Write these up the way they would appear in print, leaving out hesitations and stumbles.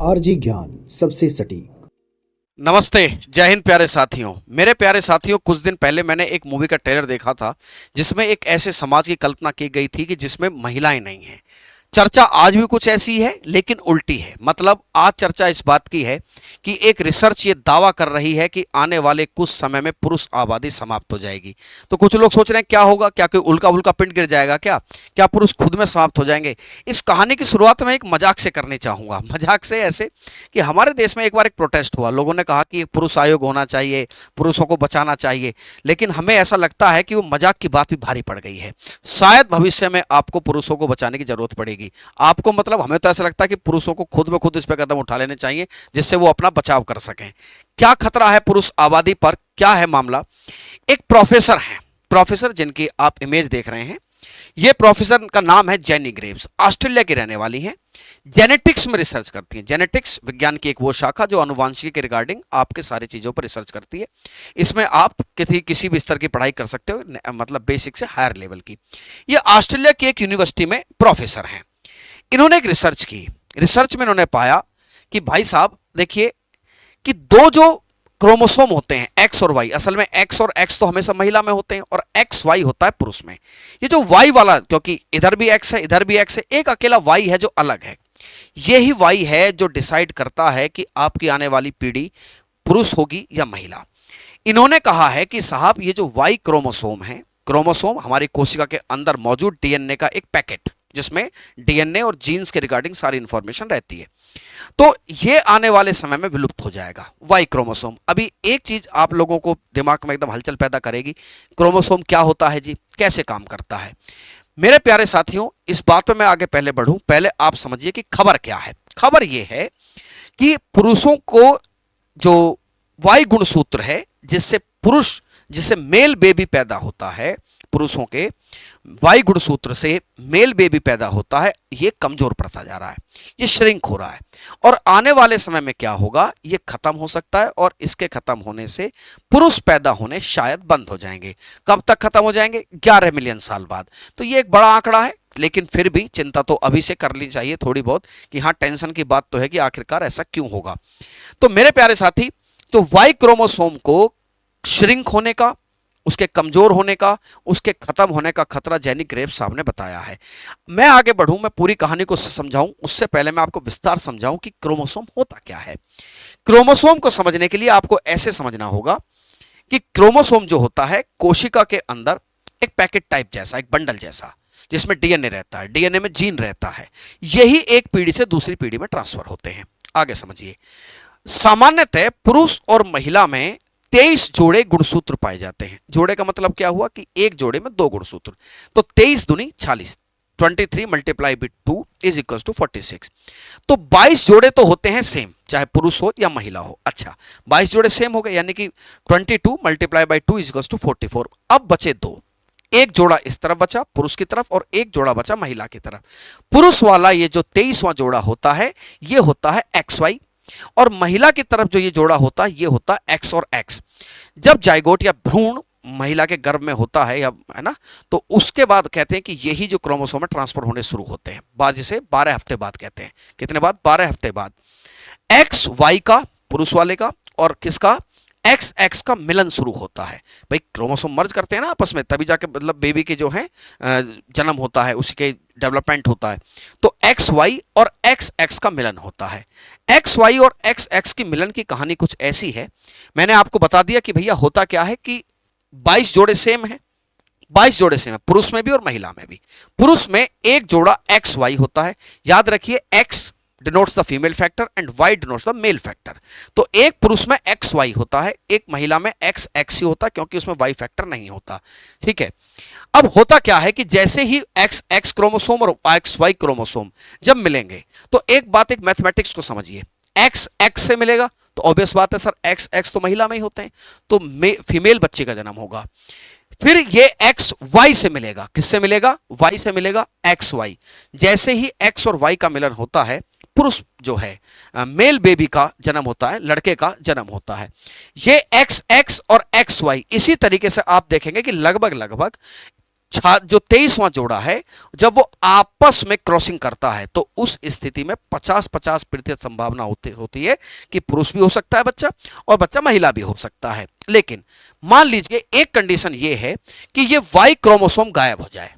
RG ज्ञान सबसे सटीक। नमस्ते, जय हिंद प्यारे साथियों। मेरे प्यारे साथियों, कुछ दिन पहले मैंने एक मूवी का ट्रेलर देखा था जिसमें एक ऐसे समाज की कल्पना की गई थी कि जिसमें महिलाएं नहीं हैं। चर्चा आज भी कुछ ऐसी है लेकिन उल्टी है। मतलब आज चर्चा इस बात की है कि एक रिसर्च ये दावा कर रही है कि आने वाले कुछ समय में पुरुष आबादी समाप्त हो जाएगी। तो कुछ लोग सोच रहे हैं क्या होगा, क्या कोई उल्का उल्का पिंड गिर जाएगा, क्या क्या पुरुष खुद में समाप्त हो जाएंगे। इस कहानी की शुरुआत में एक मजाक से करनी चाहूंगा। मजाक से ऐसे कि हमारे देश में एक बार एक प्रोटेस्ट हुआ, लोगों ने कहा कि एक पुरुष आयोग होना चाहिए, पुरुषों को बचाना चाहिए। लेकिन हमें ऐसा लगता है कि वो मजाक की बात भी भारी पड़ गई है। शायद भविष्य में आपको पुरुषों को बचाने की जरूरत पड़ेगी। आपको मतलब, हमें तो ऐसा लगता है कि पुरुषों को खुद ब खुद इस पर कदम उठा लेने चाहिए जिससे वो अपना बचाव कर सकें। क्या खतरा है पुरुष आबादी पर, क्या है मामला। एक प्रोफेसर हैं, प्रोफेसर जिनकी आप इमेज देख रहे हैं, ये प्रोफेसर का नाम है जेनी ग्रेव्स। ऑस्ट्रेलिया की रहने वाली हैं। जेनेटिक्स में रिसर्च करती हैं। जेनेटिक्स विज्ञान की एक वो शाखा जो आनुवंशिकी के रिगार्डिंग आपके सारी चीजों पर रिसर्च करती है। इसमें आप किसी भी स्तर की पढ़ाई कर सकते हो, मतलब बेसिक से हायर लेवल की। ये ऑस्ट्रेलिया की एक यूनिवर्सिटी में प्रोफेसर हैं। इन्होंने एक रिसर्च की। रिसर्च में इन्होंने पाया कि भाई साहब देखिए कि दो जो क्रोमोसोम होते हैं एक्स और वाई, असल में एक्स और एक्स तो हमेशा महिला में होते हैं और एक्स वाई होता है पुरुष में। ये जो वाई वाला, क्योंकि इधर भी एक्स है इधर भी एक्स है, एक अकेला वाई है जो अलग है। यही वाई है जो डिसाइड करता है कि आपकी आने वाली पीढ़ी पुरुष होगी या महिला। इन्होंने कहा है कि साहब ये जो वाई क्रोमोसोम है, क्रोमोसोम हमारी कोशिका के अंदर मौजूद डीएनए का एक पैकेट जिसमें डीएनए और जीन्स के रिगार्डिंग सारी इंफॉर्मेशन रहती है, तो ये आने वाले समय में विलुप्त हो जाएगा वाई क्रोमोसोम। अभी एक चीज आप लोगों को दिमाग में एकदम हलचल पैदा करेगी, क्रोमोसोम क्या होता है जी, कैसे काम करता है। मेरे प्यारे साथियों, इस बात पे मैं आगे पहले बढ़ूं, पहले आप समझिए कि खबर क्या है। खबर यह है कि पुरुषों को जो वाई गुणसूत्र है जिससे मेल बेबी पैदा होता है, पुरुषों के वाई गुणसूत्र से मेल बेबी पैदा होता है, ये कमजोर पड़ता जा रहा है, ये श्रिंक हो रहा है। और आने वाले समय में क्या होगा, ये खत्म हो सकता है और इसके खत्म होने से पुरुष पैदा होने शायद बंद हो जाएंगे। कब तक खत्म हो जाएंगे? 11 मिलियन साल बाद। तो ये एक बड़ा आंकड़ा है, लेकिन फिर भी चिंता तो अभी से कर ली चाहिए थोड़ी बहुत, कि हाँ टेंशन की बात तो है कि आखिरकार ऐसा क्यों होगा। तो मेरे प्यारे साथी, तो वाई क्रोमोसोम को श्रिंक होने का, उसके कमजोर होने का, उसके खत्म होने का खतरा जेनी ग्रेव्स साहब ने बताया है। मैं आगे बढ़ूं, मैं पूरी कहानी को समझाऊं उससे पहले मैं आपको विस्तार समझाऊं कि क्रोमोसोम होता क्या है। क्रोमोसोम को समझने के लिए आपको ऐसे समझना होगा कि क्रोमोसोम जो होता है कोशिका के अंदर एक पैकेट टाइप जैसा, एक बंडल जैसा, जिसमें डीएनए रहता है, डीएनए में जीन रहता है। यही एक पीढ़ी से दूसरी पीढ़ी में ट्रांसफर होते हैं। आगे समझिए, सामान्यतः पुरुष और महिला में 23 जोड़े गुणसूत्र पाए जाते हैं। जोड़े का मतलब क्या हुआ कि एक जोड़े में 2 गुणसूत्र, तो 23 दूनी 40, 23 multiply by 2 is equal to 46। तो 22 जोड़े तो होते हैं सेम, चाहे पुरुष हो या महिला हो। अच्छा, 22 जोड़े सेम हो गए, यानी कि 22 multiply by 2 is equal to 44। अब बचे 2, एक जोड़ा इस तरफ बचा पुरुष की तरफ और एक जोड़ा बचा महिला की तरफ। पुरुष वाला ये जो 23वां जोड़ा होता है, ये होता है एक्स वाई, और महिला की तरफ जो ये जोड़ा होता है ये होता है एक्स और एक्स। जब जाइगोट या भ्रूण महिला के गर्भ में होता है, या है ना, तो उसके बाद कहते हैं कि यही जो क्रोमोसोम है ट्रांसफर होने शुरू होते हैं, जिसे 12 हफ्ते बाद कहते हैं। कितने बाद? 12 हफ्ते बाद। एक्स वाई का, पुरुष वाले का, और किसका, एक्स एक्स का मिलन शुरू होता है। भाई क्रोमोसोम मर्ज करते हैं ना आपस में, तभी जाके मतलब बेबी के जो है जन्म होता है, उसी के डेवलपमेंट होता है। तो एक्स वाई और एक्स एक्स का मिलन होता है। एक्स वाई और एक्स एक्स की मिलन की कहानी कुछ ऐसी है, मैंने आपको बता दिया कि भैया होता क्या है कि 22 जोड़े सेम है, 22 जोड़े सेम है पुरुष में भी और महिला में भी। पुरुष में एक जोड़ा एक्स वाई होता है। याद रखिए, X denotes the female factor and Y denotes the male factor. तो एक पुरुष में एक्स वाई होता है, एक महिला में एक्स एक्स ही होता है, क्योंकि उसमें वाई फैक्टर नहीं होता। ठीक है। अब होता क्या है कि जैसे ही एक्स एक्स क्रोमोसोम और एक्स वाई क्रोमोसोम जब मिलेंगे, तो एक बात, एक मैथमेटिक्स को समझिए, एक्स एक्स से मिलेगा तो ऑब्वियस बात है सर, एक्स एक्स तो महिला में ही होते हैं, तो फीमेल बच्चे का जन्म होगा। फिर ये एक्स वाई से मिलेगा, किससे मिलेगा? वाई से मिलेगा एक्स वाई। जैसे ही एक्स और वाई का मिलन होता है, पुरुष जो है मेल बेबी का जन्म होता है, लड़के का जन्म होता है। ये एक्स एक्स और एक्स वाई इसी तरीके से आप देखेंगे कि लगभग लगभग जो 23वां जोड़ा है, जब वो आपस में क्रॉसिंग करता है तो उस स्थिति में 50-50% संभावना होती है कि पुरुष भी हो सकता है बच्चा और बच्चा महिला भी हो सकता है। लेकिन मान लीजिए एक कंडीशन ये है कि ये वाई क्रोमोसोम गायब हो जाए।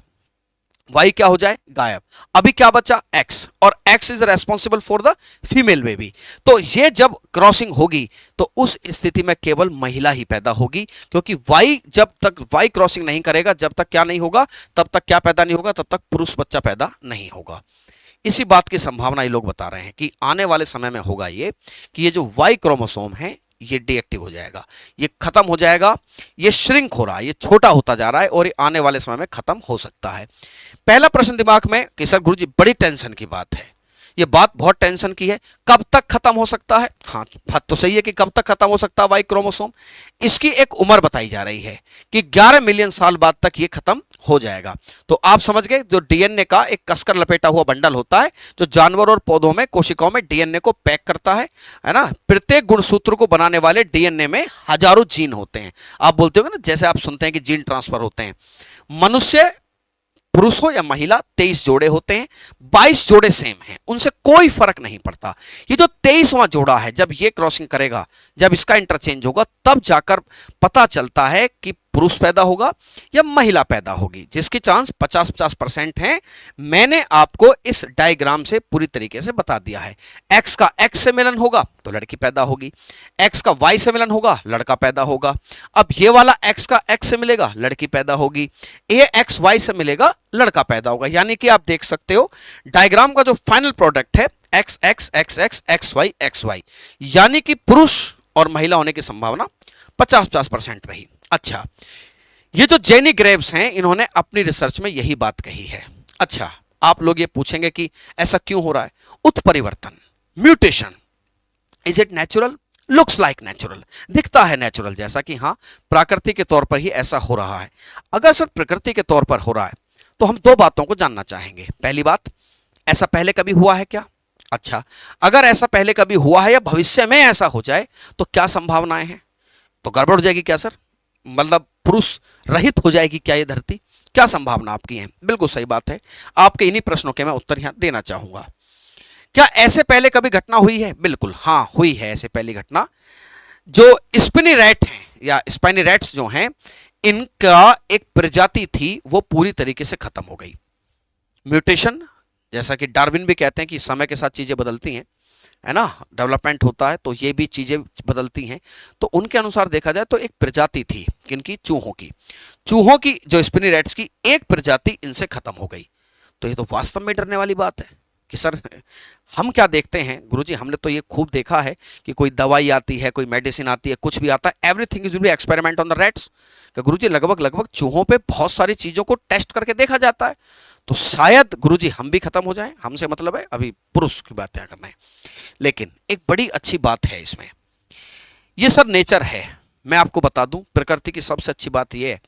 वाई क्या हो जाए? गायब। अभी क्या बचा? एक्स, और x is responsible for the female baby. तो ये जब क्रॉसिंग होगी तो उस स्थिति में केवल महिला ही पैदा होगी, क्योंकि वाई जब तक वाई क्रॉसिंग नहीं करेगा, जब तक क्या नहीं होगा, तब तक क्या पैदा नहीं होगा, तब तक पुरुष बच्चा पैदा नहीं होगा। इसी बात की संभावना ये लोग बता रहे हैं कि आने वाले समय में होगा ये कि ये जो वाई क्रोमोसोम है ये डीएक्टिव हो जाएगा, ये खत्म हो जाएगा, ये श्रिंक हो रहा है, ये छोटा होता जा रहा है और ये आने वाले समय में खत्म हो सकता है। पहला प्रश्न दिमाग में कि सर गुरुजी बड़ी टेंशन की बात है, ये बात बहुत टेंशन की है, कब तक खत्म हो सकता है? हाँ, बात तो सही है कि कब तक खत्म हो सकता है वाई क्रोमोसोम। इसकी एक उम्र बताई जा रही है कि 11 मिलियन साल बाद तक ये खत्म हो जाएगा। तो आप समझ गए, जो डीएनए का एक कसकर लपेटा हुआ बंडल होता है जो जानवर और पौधों में कोशिकाओं में डीएनए को पैक करता है ना। प्रत्येक गुणसूत्र को बनाने वाले डीएनए में हजारों जीन होते हैं। आप बोलते हो ना, जैसे आप सुनते हैं कि जीन ट्रांसफर होते हैं। मनुष्य पुरुष हो या महिला 23 जोड़े होते हैं, 22 जोड़े सेम हैं, उनसे कोई फर्क नहीं पड़ता। ये जो 23वां जोड़ा है जब ये क्रॉसिंग करेगा, जब इसका इंटरचेंज होगा, तब जाकर पता चलता है कि पुरुष पैदा होगा या महिला पैदा होगी, जिसकी चांस 50-50% है। मैंने आपको इस डायग्राम से पूरी तरीके से बता दिया है। एक्स का एक्स से मिलन होगा तो लड़की पैदा होगी, एक्स का वाई से मिलन होगा लड़का पैदा होगा। अब ये वाला एक्स का एक्स से मिलेगा लड़की पैदा होगी, ए एक्स वाई से मिलेगा लड़का पैदा होगा। यानी कि आप देख सकते हो डायग्राम का जो फाइनल प्रोडक्ट है X X X X X Y X Y, यानी कि पुरुष और महिला होने की संभावना 50-50% रही। अच्छा, ये जो जेनी ग्रेव्स हैं, इन्होंने अपनी रिसर्च में यही बात कही है। अच्छा, आप लोग ये पूछेंगे कि ऐसा क्यों हो रहा है? उत्परिवर्तन, mutation, is it natural? Looks like natural, दिखता है नेचुरल जैसा कि हाँ प्राकृतिक के तौर पर ही ऐसा हो रहा है। अगर सर प्रकृति के तौर पर हो रहा है तो हम दो बातों को जानना चाहेंगे। पहली बात, ऐसा पहले कभी हुआ है क्या? अच्छा, अगर ऐसा पहले कभी हुआ है या भविष्य में ऐसा हो जाए तो क्या संभावनाएं हैं? तो गड़बड़ हो जाएगी क्या सर? मतलब पुरुष रहित हो जाएगी क्या ये धरती? क्या संभावना आपकी है? बिल्कुल सही बात है। आपके इन्हीं प्रश्नों के मैं उत्तर यहां देना चाहूंगा। क्या ऐसे पहले कभी घटना हुई है? बिल्कुल हाँ, हुई है ऐसे पहली घटना। जो स्पिनी रैट हैं या स्पाइनी रैट्स जो हैं, इनका एक प्रजाति थी वो पूरी तरीके से खत्म हो गई। म्यूटेशन, जैसा कि डार्विन भी कहते हैं कि समय के साथ चीजें बदलती हैं, है ना, डेवलपमेंट होता है तो ये भी चीजें बदलती हैं। तो उनके अनुसार देखा जाए तो एक प्रजाति थी किनकी? चूहों की जो स्पिनी रैट्स की एक प्रजाति इनसे खत्म हो गई। तो ये तो वास्तव में डरने वाली बात है कि सर हम क्या देखते हैं गुरुजी, हमने तो ये खूब देखा है कि कोई दवाई आती है, कोई मेडिसिन आती है, कुछ भी आता है, everything is will be experiment on the rats. गुरुजी लगभग चूहों पे बहुत सारी चीजों को टेस्ट करके देखा जाता है। तो शायद गुरुजी हम भी खत्म हो जाएं, हमसे मतलब है अभी पुरुष की बात करना है। लेकिन एक बड़ी अच्छी बात है इसमें, ये सब नेचर है। मैं आपको बता दूं, प्रकृति की सबसे अच्छी बात यह है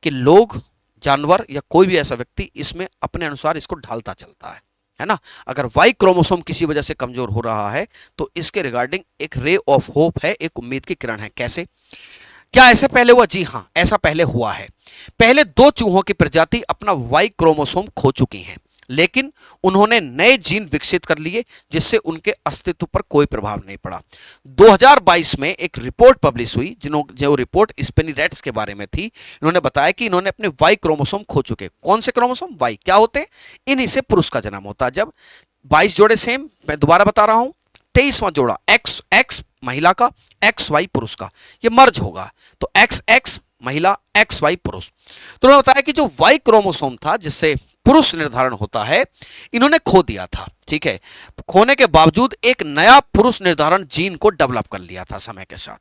कि लोग, जानवर या कोई भी ऐसा व्यक्ति इसमें अपने अनुसार इसको ढालता चलता है ना। अगर वाई क्रोमोसोम किसी वजह से कमजोर हो रहा है तो इसके रिगार्डिंग एक रे ऑफ होप है, एक उम्मीद की किरण है। कैसे? क्या ऐसे पहले हुआ? जी हां, ऐसा पहले हुआ है। पहले 2 चूहों की प्रजाति अपना वाई क्रोमोसोम खो चुकी हैं, लेकिन उन्होंने नए जीन विकसित कर लिए जिससे उनके अस्तित्व पर कोई प्रभाव नहीं पड़ा। 2022 में एक रिपोर्ट पब्लिश हुई, जो रिपोर्ट स्पिनी रैट्स के बारे में थी। इन्होंने बताया कि इन्होंने अपने वाई क्रोमोसोम खो चुके। कौन से क्रोमोसोम? वाई। क्या होते हैं? इन्हीं से पुरुष का जन्म होता है। जब 22 जोड़े सेम, मैं दोबारा बता रहा हूं, 23वां जोड़ा एक्स एक्स महिला का, एक्स वाई पुरुष का, ये मर्ज होगा तो एक्स एक्स महिला, एक्स वाई पुरुष। तो उन्होंने बताया कि जो वाई क्रोमोसोम था जिससे पुरुष निर्धारण होता है, इन्होंने खो दिया था। ठीक है, खोने के बावजूद एक नया पुरुष निर्धारण जीन को डेवलप कर लिया था समय के साथ,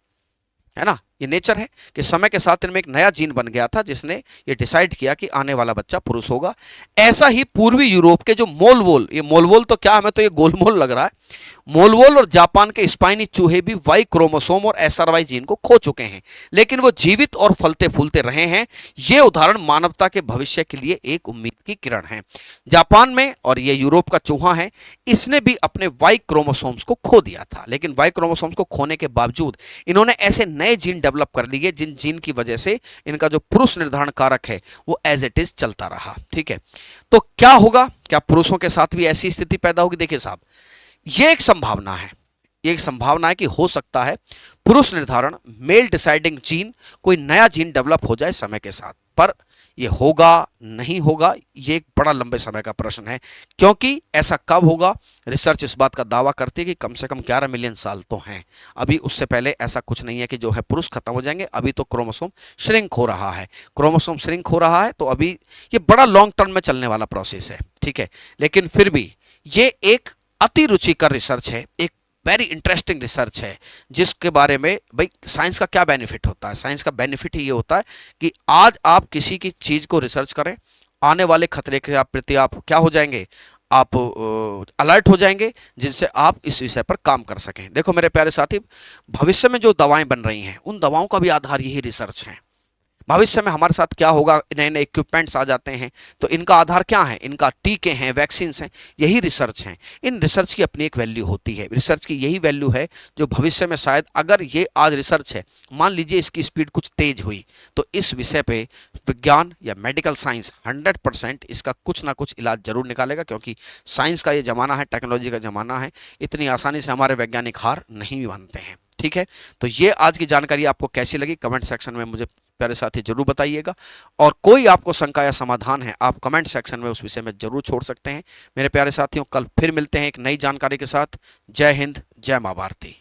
है ना। ये नेचर है कि समय के साथ इनमें एक नया जीन बन गया था जिसने ये डिसाइड किया कि आने वाला बच्चा पुरुष होगा। ऐसा ही पूर्वी यूरोप के जो मोलवोल, ये मोलवोल तो क्या, हमें तो ये गोलमोल लग रहा है, मोलवोल और जापान के स्पाइनी चूहे भी वाई क्रोमोसोम और एसआरवाई जीन को खो चुके हैं, लेकिन वो जीवित और फलते फूलते रहे हैं। ये उदाहरण मानवता के भविष्य के लिए एक उम्मीद की किरण है। जापान में, और ये यूरोप का चूहा है, इसने भी अपने वाई क्रोमोसोम्स को खो दिया था, लेकिन वाई क्रोमोसोम्स को खोने के बावजूद इन्होंने ऐसे नए जीन डेवलप कर ली है जिन जीन की वजह से इनका जो पुरुष निर्धारण कारक है वो एज इट इज चलता रहा। ठीक है, तो क्या होगा, क्या पुरुषों के साथ भी ऐसी स्थिति पैदा होगी? देखिए साहब, ये एक संभावना है, ये एक संभावना है कि हो सकता है पुरुष निर्धारण मेल डिसाइडिंग जीन कोई नया जीन डेवलप हो जाए समय के साथ, पर ये होगा नहीं होगा ये एक बड़ा लंबे समय का प्रश्न है, क्योंकि ऐसा कब होगा? रिसर्च इस बात का दावा करती है कि कम से कम 11 मिलियन साल तो हैं अभी, उससे पहले ऐसा कुछ नहीं है कि जो है पुरुष खत्म हो जाएंगे। अभी तो क्रोमोसोम श्रिंक हो रहा है, क्रोमोसोम श्रिंक हो रहा है, तो अभी ये बड़ा लॉन्ग टर्म में चलने वाला प्रोसेस है। ठीक है, लेकिन फिर भी ये एक अति रुचिकर रिसर्च है, एक वेरी इंटरेस्टिंग रिसर्च है, जिसके बारे में भाई साइंस का क्या बेनिफिट होता है? साइंस का बेनिफिट ही ये होता है कि आज आप किसी की चीज को रिसर्च करें, आने वाले खतरे के प्रति आप क्या हो जाएंगे, आप अलर्ट हो जाएंगे, जिनसे आप इस विषय पर काम कर सकें। देखो मेरे प्यारे साथी, भविष्य में जो दवाएं बन रही हैं उन दवाओं का भी आधार यही रिसर्च है। भविष्य में हमारे साथ क्या होगा, नए नए इक्विपमेंट्स आ जाते हैं, तो इनका आधार क्या है? इनका टीके हैं, वैक्सीन हैं, यही रिसर्च हैं। इन रिसर्च की अपनी एक वैल्यू होती है, रिसर्च की यही वैल्यू है जो भविष्य में शायद, अगर ये आज रिसर्च है, मान लीजिए इसकी स्पीड कुछ तेज हुई, तो इस विषय पे विज्ञान या मेडिकल साइंस 100% इसका कुछ ना कुछ इलाज जरूर निकालेगा, क्योंकि साइंस का ये ज़माना है, टेक्नोलॉजी का ज़माना है, इतनी आसानी से हमारे वैज्ञानिक हार नहीं मानते हैं। ठीक है, तो ये आज की जानकारी आपको कैसी लगी कमेंट सेक्शन में मुझे प्यारे साथी जरूर बताइएगा, और कोई आपको शंका या समाधान है आप कमेंट सेक्शन में उस विषय में जरूर छोड़ सकते हैं। मेरे प्यारे साथियों, कल फिर मिलते हैं एक नई जानकारी के साथ। जय हिंद, जय मां भारती।